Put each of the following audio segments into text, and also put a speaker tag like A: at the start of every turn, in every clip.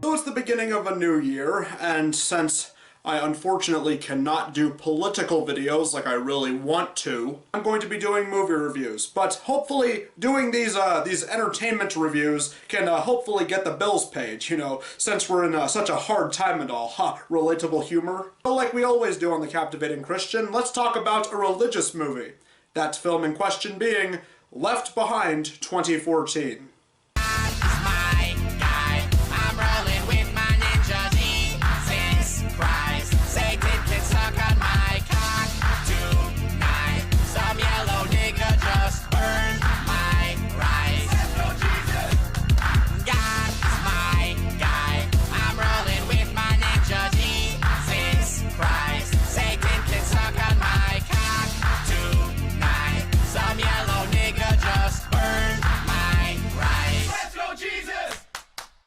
A: So it's the beginning of a new year, and since I unfortunately cannot do political videos like I really want to, I'm going to be doing movie reviews. But hopefully doing these entertainment reviews can hopefully get the bills paid, you know, since we're in such a hard time and all. Relatable humor. But like we always do on The Captivating Christian, let's talk about a religious movie. That film in question being Left Behind 2014.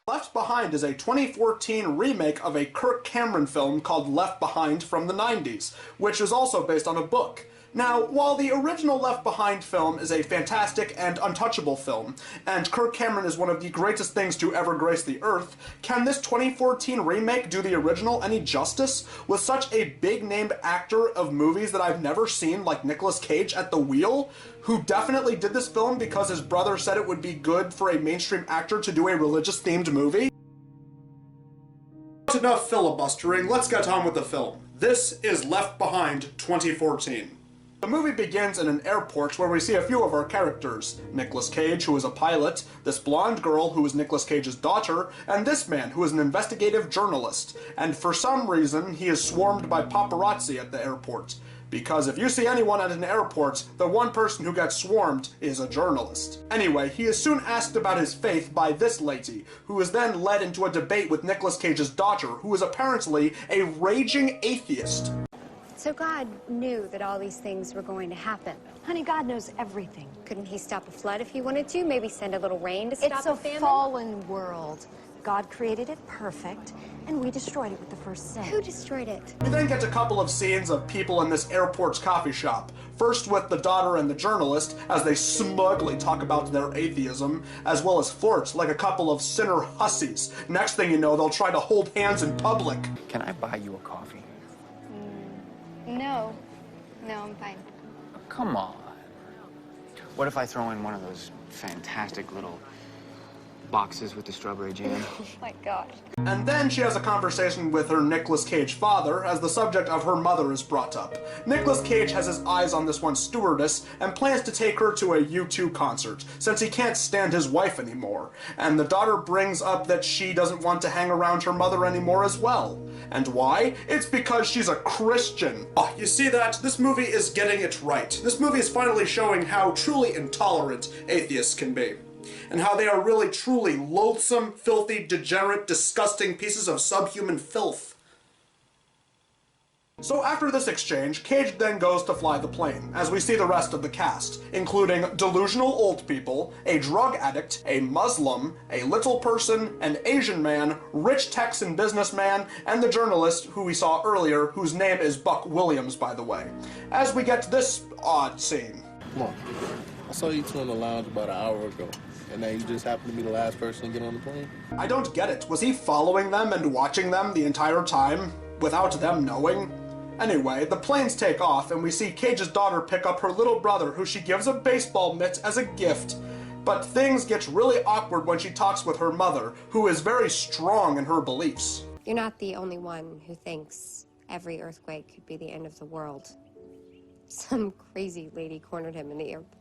A: Left Behind is a 2014 remake of a Kirk Cameron film called Left Behind from the 90s, which is also based on a book. Now, while the original Left Behind film is a fantastic and untouchable film, and Kirk Cameron is one of the greatest things to ever grace the earth, can this 2014 remake do the original any justice? With such a big-name actor of movies that I've never seen, like Nicolas Cage at the wheel, who definitely did this film because his brother said it would be good for a mainstream actor to do a religious-themed movie? Enough filibustering, let's get on with the film. This is Left Behind 2014. The movie begins in an airport where we see a few of our characters. Nicolas Cage, who is a pilot, this blonde girl, who is Nicolas Cage's daughter, and this man, who is an investigative journalist. And for some reason, he is swarmed by paparazzi at the airport. Because if you see anyone at an airport, the one person who gets swarmed is a journalist. Anyway, he is soon asked about his faith by this lady, who is then led into a debate with Nicolas Cage's daughter, who is apparently a raging atheist.
B: So God knew that all these things were going to happen.
C: Honey, God knows everything.
B: Couldn't he stop a flood if he wanted to? Maybe send a little rain to stop a famine?
C: It's a fallen world. God created it perfect, and we destroyed it with the first sin.
B: Who destroyed it?
A: We then get a couple of scenes of people in this airport's coffee shop. First with the daughter and the journalist, as they smugly talk about their atheism, as well as flirt like a couple of sinner hussies. Next thing you know, they'll try to hold hands in public.
D: Can I buy you a coffee?
B: No. No, I'm fine.
D: Come on. What if I throw in one of those fantastic little boxes with the strawberry jam?
B: Oh my gosh.
A: And then she has a conversation with her Nicolas Cage father as the subject of her mother is brought up. Nicolas Cage has his eyes on this one stewardess and plans to take her to a U2 concert, since he can't stand his wife anymore. And the daughter brings up that she doesn't want to hang around her mother anymore as well. And why? It's because she's a Christian. Oh, you see that? This movie is getting it right. This movie is finally showing how truly intolerant atheists can be. And how they are really truly loathsome, filthy, degenerate, disgusting pieces of subhuman filth. So after this exchange, Cage then goes to fly the plane, as we see the rest of the cast, including delusional old people, a drug addict, a Muslim, a little person, an Asian man, rich Texan businessman, and the journalist who we saw earlier, whose name is Buck Williams, by the way. As we get to this odd scene.
E: Look, I saw you two in the lounge about an hour ago. And now you just happen to be the last person to get on the plane?
A: I don't get it. Was he following them and watching them the entire time, without them knowing? Anyway, the planes take off, and we see Cage's daughter pick up her little brother, who she gives a baseball mitt as a gift. But things get really awkward when she talks with her mother, who is very strong in her beliefs.
B: You're not the only one who thinks every earthquake could be the end of the world. Some crazy lady cornered him in the airport.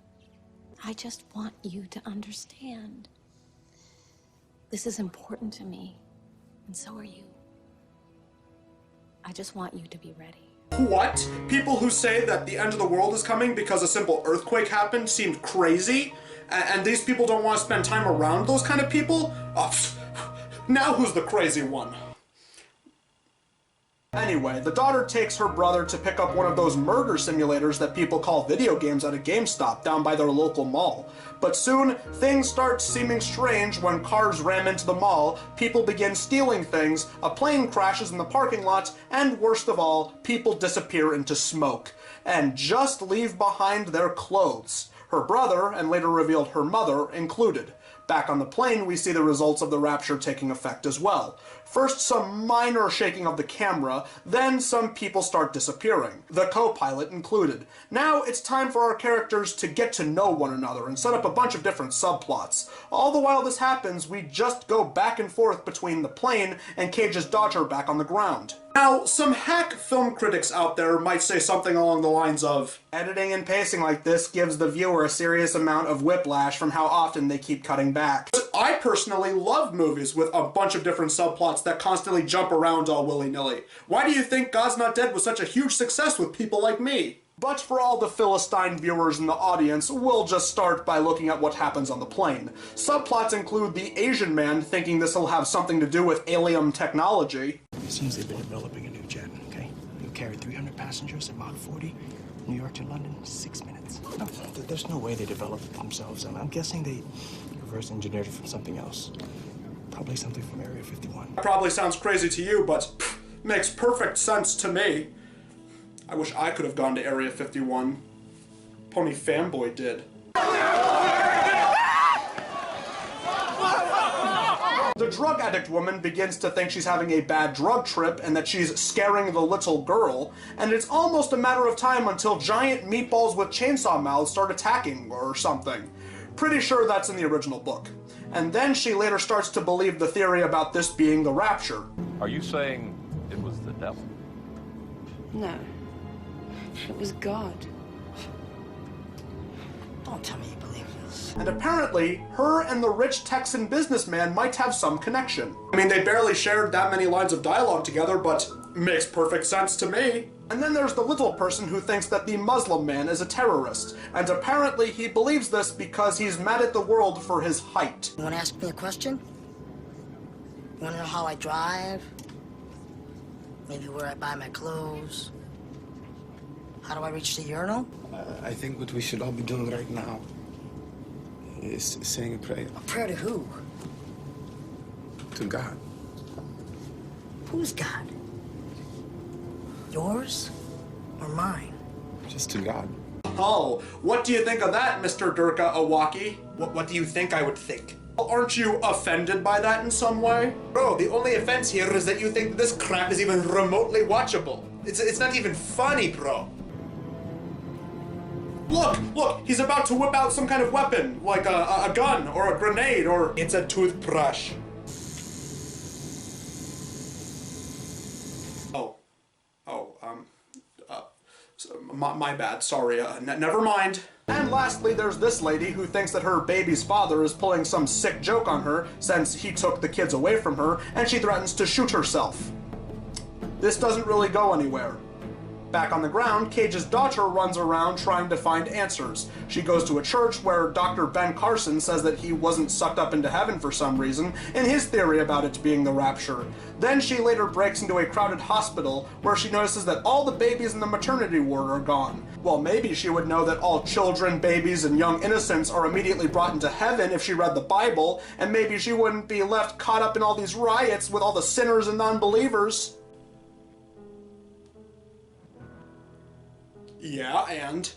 C: I just want you to understand. This is important to me, and so are you. I just want you to be ready.
A: What? People who say that the end of the world is coming because a simple earthquake happened seemed crazy? And these people don't want to spend time around those kind of people? Oh, now who's the crazy one? Anyway, the daughter takes her brother to pick up one of those murder simulators that people call video games at a GameStop down by their local mall. But soon, things start seeming strange when cars ram into the mall, people begin stealing things, a plane crashes in the parking lot, and worst of all, people disappear into smoke, and just leave behind their clothes. her brother, and later revealed her mother, included. Back on the plane, we see the results of the rapture taking effect as well. First, some minor shaking of the camera, then some people start disappearing, the co-pilot included. Now it's time for our characters to get to know one another and set up a bunch of different subplots. All the while this happens, we just go back and forth between the plane and Cage's daughter back on the ground. Now, some hack film critics out there might say something along the lines of, editing and pacing like this gives the viewer a serious amount of whiplash from how often they keep cutting back. But I personally love movies with a bunch of different subplots that constantly jump around all willy-nilly. Why do you think God's Not Dead was such a huge success with people like me? But for all the Philistine viewers in the audience, we'll just start by looking at what happens on the plane. Subplots include the Asian man thinking this will have something to do with alien technology.
F: It seems they've been developing a new jet, okay? It'll carry 300 passengers at Mach 40, New York to London, 6 minutes. No, there's no way they developed it themselves. I'm guessing they reverse engineered it from something else. Probably something from Area 51.
A: That probably sounds crazy to you, but makes perfect sense to me. I wish I could have gone to Area 51. Pony Fanboy did. The drug addict woman begins to think she's having a bad drug trip and that she's scaring the little girl, and it's almost a matter of time until giant meatballs with chainsaw mouths start attacking or something. Pretty sure that's in the original book. And then she later starts to believe the theory about this being the rapture.
G: Are you saying it was the devil?
H: No. It was God.
F: Don't tell me you believe this.
A: And apparently, her and the rich Texan businessman might have some connection. I mean, they barely shared that many lines of dialogue together, but makes perfect sense to me. And then there's the little person who thinks that the Muslim man is a terrorist, and apparently he believes this because he's mad at the world for his height.
I: You want to ask me a question? You want to know how I drive? Maybe where I buy my clothes? How do I reach the urinal?
F: I think what we should all be doing right now is saying a prayer.
I: A prayer to who?
F: To God.
I: Who's God? Yours or mine?
F: Just to God.
A: Oh, what do you think of that, Mr. Durga Awaki? What do you think I would think? Aren't you offended by that in some way?
J: Bro, the only offense here is that you think this crap is even remotely watchable. It's not even funny, bro.
A: Look, he's about to whip out some kind of weapon, like a gun or a grenade or...
J: It's a toothbrush.
A: My bad, sorry, never mind. And lastly, there's this lady who thinks that her baby's father is pulling some sick joke on her since he took the kids away from her, and she threatens to shoot herself. This doesn't really go anywhere. Back on the ground, Cage's daughter runs around trying to find answers. She goes to a church where Dr. Ben Carson says that he wasn't sucked up into heaven for some reason, in his theory about it being the rapture. Then she later breaks into a crowded hospital where she notices that all the babies in the maternity ward are gone. Well, maybe she would know that all children, babies, and young innocents are immediately brought into heaven if she read the Bible, and maybe she wouldn't be left caught up in all these riots with all the sinners and non-believers. Yeah, and?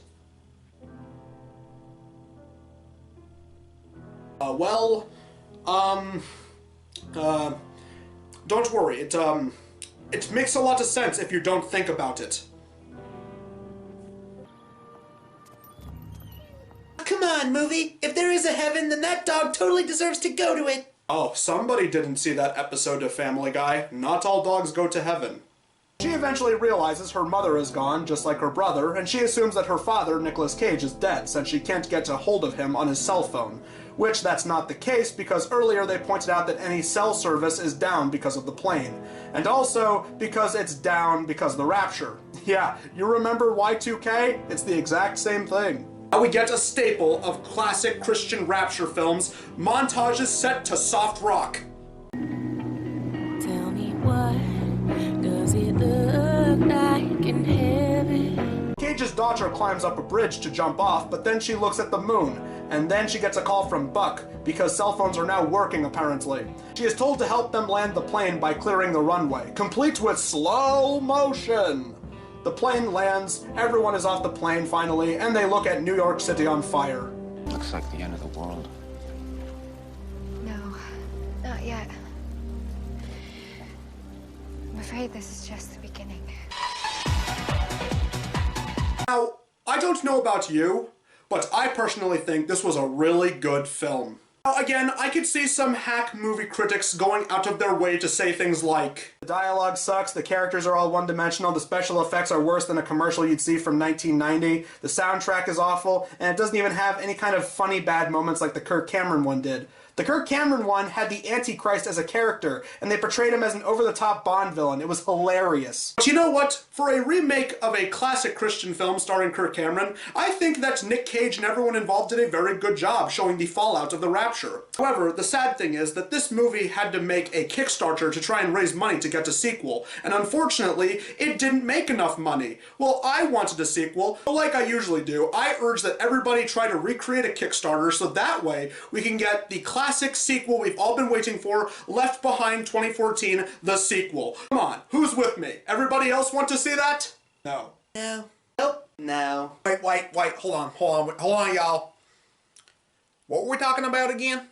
A: Don't worry, it makes a lot of sense if you don't think about it.
J: Come on, movie. If there is a heaven, then that dog totally deserves to go to it.
A: Oh, somebody didn't see that episode of Family Guy. Not all dogs go to heaven. She eventually realizes her mother is gone, just like her brother, and she assumes that her father, Nicolas Cage, is dead since she can't get a hold of him on his cell phone. Which that's not the case because earlier they pointed out that any cell service is down because of the plane. And also because it's down because of the rapture. Yeah, you remember Y2K? It's the exact same thing. Now we get a staple of classic Christian rapture films, montages set to soft rock.
C: Tell me what does it look like in heaven?
A: Cage's daughter climbs up a bridge to jump off, but then she looks at the moon, and then she gets a call from Buck, because cell phones are now working apparently. She is told to help them land the plane by clearing the runway, complete with slow motion. The plane lands, everyone is off the plane finally, and they look at New York City on fire.
D: Looks like the end of the world.
B: No, not yet. I'm afraid this is just the beginning.
A: Now, I don't know about you, but I personally think this was a really good film. Now, again, I could see some hack movie critics going out of their way to say things like, the dialogue sucks, the characters are all one-dimensional, the special effects are worse than a commercial you'd see from 1990, the soundtrack is awful, and it doesn't even have any kind of funny bad moments like the Kirk Cameron one did. The Kirk Cameron one had the Antichrist as a character, and they portrayed him as an over-the-top Bond villain. It was hilarious. But you know what? For a remake of a classic Christian film starring Kirk Cameron, I think that Nick Cage and everyone involved did a very good job showing the fallout of the rapture. However, the sad thing is that this movie had to make a Kickstarter to try and raise money to get a sequel, and unfortunately, it didn't make enough money. Well, I wanted a sequel, but like I usually do, I urge that everybody try to recreate a Kickstarter so that way we can get the classic sequel we've all been waiting for, Left Behind 2014, the sequel. Come on, who's with me? Everybody else want to see that? No. No. Nope. No. Wait, hold on, y'all. What were we talking about again?